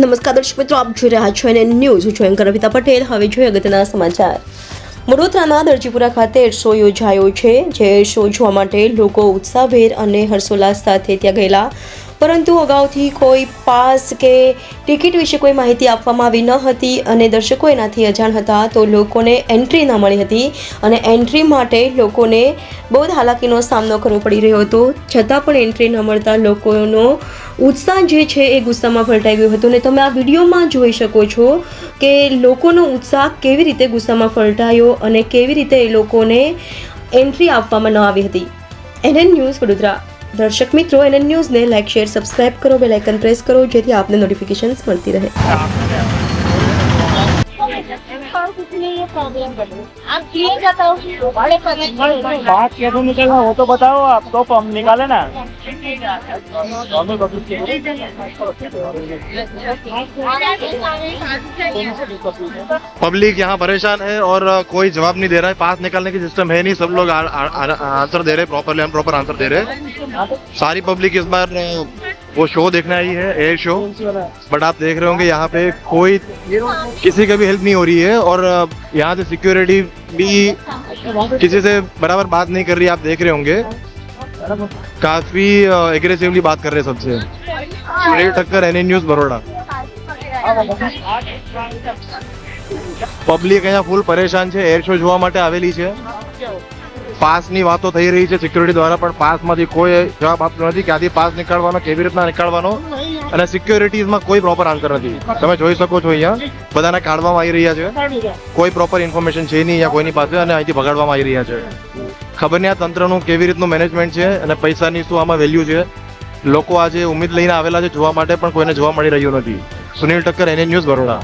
નમસ્કાર દર્શક મિત્રો, આપ જોઈ રહ્યા છો એને ન્યૂઝ. હું છું એન્કર અમિતા પટેલ. હવે જોઈએ અગત્યના સમાચાર. વડોદરાના દરજીપુરા ખાતે એર શો યોજાયો છે. જે એર શો જોવા માટે લોકો ઉત્સાહભેર અને હર્ષોલ્લાસ સાથે ત્યાં ગયેલા, પરંતુ અગાઉથી કોઈ પાસ કે ટિકિટ વિશે કોઈ માહિતી આપવામાં આવી ન હતી અને દર્શકો એનાથી અજાણ હતા, તો લોકોને એન્ટ્રી ન મળી હતી અને એન્ટ્રી માટે લોકોને બહુ જ હાલાકીનો સામનો કરવો પડી રહ્યો હતો. છતાં પણ એન્ટ્રી ન મળતા લોકોનો ઉત્સાહ જે છે એ ગુસ્સામાં પલટાઈ ગયો હતો. અને તમે આ વિડીયોમાં જોઈ શકો છો કે લોકોનો ઉત્સાહ કેવી રીતે ગુસ્સામાં પલટાયો અને કેવી રીતે એ લોકોને એન્ટ્રી આપવામાં ન આવી હતી. NN news Vadodara. દર્શક મિત્રો, એનએન ન્યૂઝને લાઇક, શેર, સબસ્ક્રાઇબ કરો, બેલ આઇકન પ્રેસ કરો, જેથી આપને નોટિફિકેશન્સ મળતી રહે. आप किए जाता हो बात कैसे निकलना वो तो बताओ आप, तो हम निकाले ना. पब्लिक यहाँ परेशान है और कोई जवाब नहीं दे रहा है. पास निकालने की सिस्टम है नहीं. सब लोग आंसर दे रहे प्रॉपरली, प्रॉपर आंसर दे रहे. सारी पब्लिक इस बार वो शो देखने आई है, एयर शो. बट आप देख रहे होंगे यहाँ पे कोई किसी का भी हेल्प नहीं हो रही है और यहाँ से सिक्योरिटी भी किसी से बराबर बात नहीं कर रही. आप देख रहे होंगे काफी एग्रेसिवली बात कर रहे हैं सबसे. Sunil Thakkar, NN news, Baroda. Public અહીંયા ફૂલ પરેશાન છે. એર શો જોવા માટે આવેલી છે. પાસની વાતો થઈ રહી છે સિક્યોરિટી દ્વારા, પણ પાસમાંથી કોઈ જવાબ આપતો નથી. ક્યાંથી પાસ નીકાળવાનો, કેવી રીતના નીકાળવાનો, અને સિક્યોરિટીઝમાં કોઈ પ્રોપર આન્સર નથી. તમે જોઈ શકો છો અહીંયા બધાને કાઢવામાં આવી રહ્યા છે. કોઈ પ્રોપર ઇન્ફોર્મેશન છે નહીં અહીંયા કોઈની પાસે, અને અહીંથી ભગાડવામાં આવી રહ્યા છે. ખબર નહીં આ તંત્રનું કેવી રીતનું મેનેજમેન્ટ છે અને પૈસાની શું આમાં વેલ્યુ છે. લોકો આજે ઉમ્મીદ લઈને આવેલા છે જોવા માટે, પણ કોઈને જોવા મળી રહ્યું નથી. Sunil Thakkar, NN news, Baroda.